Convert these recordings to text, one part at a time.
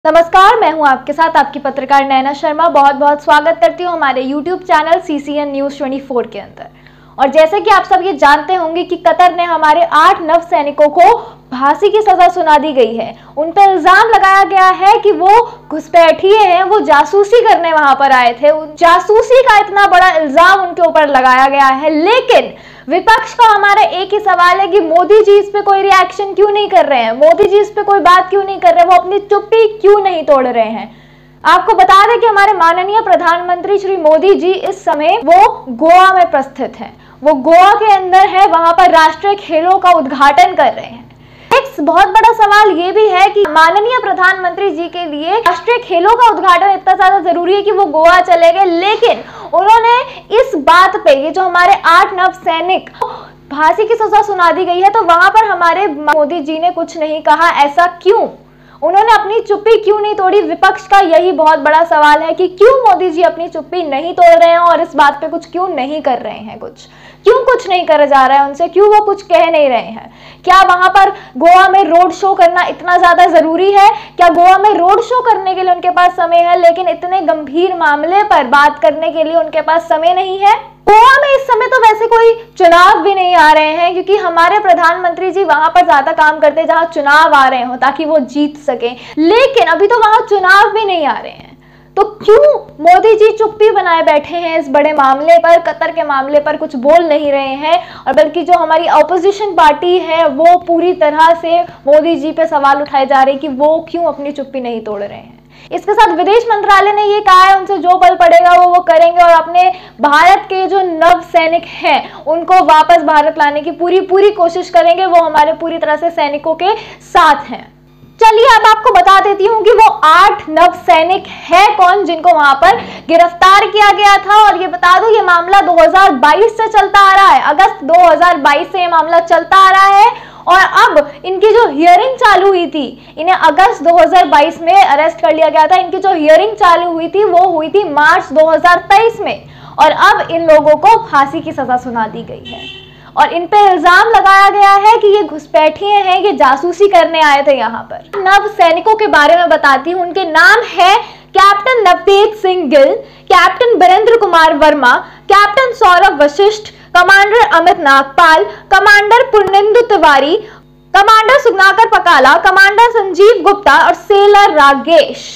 नमस्कार, मैं हूं आपके साथ आपकी पत्रकार नैना शर्मा। बहुत बहुत स्वागत करती हूं हमारे YouTube चैनल CCN News 24 के अंदर। और जैसे कि आप सब ये जानते होंगे कि कतर ने हमारे 8 नव सैनिकों को फांसी की सजा सुना दी गई है। उन पर इल्जाम लगाया गया है कि वो घुसपैठिए हैं, वो जासूसी करने वहां पर आए थे। जासूसी का इतना बड़ा इल्जाम उनके ऊपर लगाया गया है, लेकिन विपक्ष का हमारा एक ही सवाल है कि मोदी जी इस पे कोई रिएक्शन क्यों नहीं कर रहे हैं, मोदी जी इस पे कोई बात क्यों नहीं कर रहे हैं, वो अपनी चुप्पी क्यों नहीं तोड़ रहे हैं। आपको बता दें कि हमारे माननीय प्रधानमंत्री श्री मोदी जी इस समय वो गोवा में उपस्थित हैं। वो गोवा के अंदर है, वहां पर राष्ट्रीय खेलों का उद्घाटन कर रहे हैं। एक बहुत बड़ा सवाल ये भी है कि माननीय प्रधानमंत्री जी के लिए राष्ट्रीय खेलों का उद्घाटन इतना ज्यादा जरूरी है कि वो गोवा चले गए, लेकिन उन्होंने इस बात पे, ये जो हमारे 8 नव सैनिक फांसी की सजा सुना दी गई है, तो वहां पर हमारे मोदी जी ने कुछ नहीं कहा। ऐसा क्यों? उन्होंने अपनी चुप्पी क्यों नहीं तोड़ी? विपक्ष का यही बहुत बड़ा सवाल है कि क्यों मोदी जी अपनी चुप्पी नहीं तोड़ रहे हैं और इस बात पे कुछ क्यों नहीं कर रहे हैं, क्यों कुछ नहीं करा जा रहा है उनसे, क्यों वो कुछ कह नहीं रहे हैं। क्या वहां पर गोवा में रोड शो करना इतना ज्यादा जरूरी है? क्या गोवा में रोड शो करने के लिए उनके पास समय है, लेकिन इतने गंभीर मामले पर बात करने के लिए उनके पास समय नहीं है? गोवा में इस समय तो वैसे कोई चुनाव भी नहीं आ रहे हैं, क्योंकि हमारे प्रधानमंत्री जी वहां पर ज्यादा काम करते हैं जहां चुनाव आ रहे हो, ताकि वो जीत सके, लेकिन अभी तो वहां चुनाव भी नहीं आ रहे हैं। तो क्यों मोदी जी चुप्पी बनाए बैठे हैं इस बड़े मामले पर? कतर के मामले पर कुछ बोल नहीं रहे हैं, और बल्कि जो हमारी ऑपोजिशन पार्टी है वो पूरी तरह से मोदी जी पे सवाल उठाए जा रहे हैं कि वो क्यों अपनी चुप्पी नहीं तोड़ रहे हैं। इसके साथ विदेश मंत्रालय ने ये कहा है उनसे जो बल पड़ेगा वो करेंगे, और अपने भारत के जो नव सैनिक हैं उनको वापस भारत लाने की पूरी कोशिश करेंगे। वो हमारे पूरी तरह से सैनिकों के साथ हैं। चलिए अब आपको बता देती हूँ कि वो 8 नव सैनिक है कौन जिनको वहां पर गिरफ्तार किया गया था। और ये बता दो, ये मामला 2022 से चलता आ रहा है। अगस्त 2022 से ये मामला चलता आ रहा है, और अब इनकी जो हियरिंग चालू हुई थी, इन्हें अगस्त 2022 में अरेस्ट कर लिया गया था। इनकी जो हियरिंग चालू हुई थी वो हुई थी मार्च 2023 में, और अब इन लोगों को फांसी की सजा सुना दी गई है। और इन पे इल्जाम लगाया गया है कि ये घुसपैठिए हैं, ये जासूसी करने आए थे यहाँ पर। नव सैनिकों के बारे में बताती हूँ। उनके नाम है captain Navtej Singh Gill, captain Birendra Kumar Verma, captain Saurabh Vashisht, commander Amit Nagpal, commander Purnendu Tiwari, commander Suganakar Pakala, commander Sanjeev Gupta और सेलर रागेश।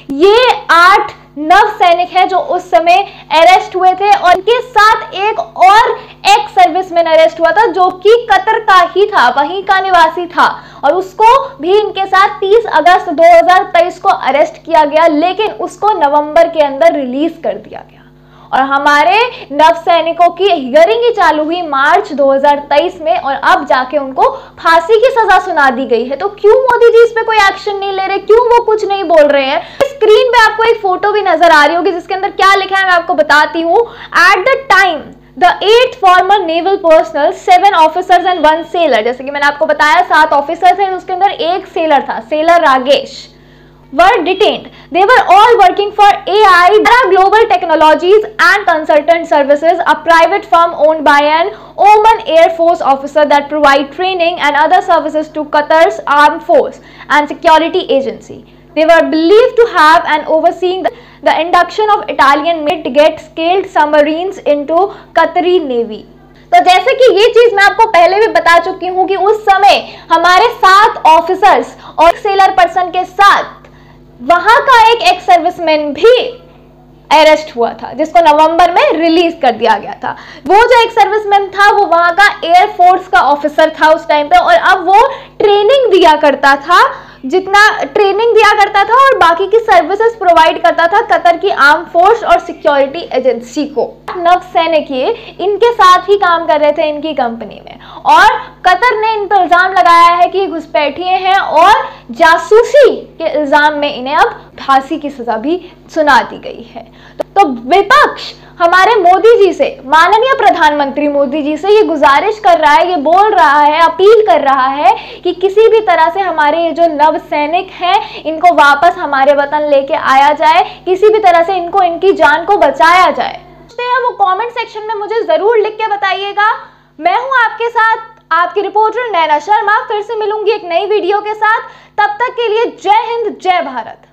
ये 8 नव सैनिक हैं जो उस समय अरेस्ट हुए थे, और इनके साथ एक और एक्स सर्विसमैन अरेस्ट हुआ था जो कि कतर का ही था, वहीं का निवासी था, और उसको भी इनके साथ 30 अगस्त 2023 को अरेस्ट किया गया, लेकिन उसको नवंबर के अंदर रिलीज कर दिया गया। और हमारे नव सैनिकों की हियरिंग ही चालू हुई मार्च 2023 में, और अब जाके उनको फांसी की सजा सुना दी गई है। तो क्यों मोदी जी इस पे कोई एक्शन नहीं ले रहे, क्यों वो कुछ नहीं बोल रहे हैं? स्क्रीन पे आपको एक फोटो भी नजर आ रही होगी जिसके अंदर क्या लिखा है मैं आपको बताती हूँ। At the time The 8 former naval personnel, 7 officers and 1 sailor, जैसे कि मैंने आपको बताया 7 ऑफिसर्स हैं, उसके अंदर एक सेलर था, seller Ragesh, were detained. They were all working for AI Global Technologies and Consultant Services, a private firm owned by an Oman Air Force officer that provide training and other services to Qatar's armed force and security agency. They were believed to have and overseeing the induction of Italian mid-jet scaled submarines into Qatari Navy. तो जैसे कि ये चीज मैं आपको पहले भी बता चुकी हूँ कि उस समय हमारे 7 ऑफिसर्स और सेलर पर्सन के साथ वहां का एक एक्स सर्विसमैन भी अरेस्ट हुआ था, जिसको नवंबर में रिलीज कर दिया गया था। वो जो एक सर्विसमैन था वो वहां का एयरफोर्स का ऑफिसर था उस टाइम पे, और अब वो ट्रेनिंग दिया करता था, जितना ट्रेनिंग दिया करता था और बाकी की सर्विसेज प्रोवाइड करता था कतर की आर्म फोर्स और सिक्योरिटी एजेंसी को। नव सैनिक ये इनके साथ ही काम कर रहे थे इनकी कंपनी में, और कतर ने इन पर इल्जाम लगाया है कि घुसपैठिए हैं, और जासूसी के इल्जाम में इन्हें अब फांसी की सजा भी सुना दी गई है। तो विपक्ष हमारे मोदी जी से, माननीय प्रधानमंत्री मोदी जी से ये गुजारिश कर रहा है, ये बोल रहा है, अपील कर रहा है कि किसी भी तरह से हमारे ये जो नव सैनिक हैं इनको वापस हमारे वतन लेके आया जाए, किसी भी तरह से इनको, इनकी जान को बचाया जाए। वो कमेंट सेक्शन में मुझे जरूर लिख के बताइएगा। मैं हूं आपके साथ आपकी रिपोर्टर नैना शर्मा। फिर से मिलूंगी एक नई वीडियो के साथ। तब तक के लिए जय हिंद, जय भारत।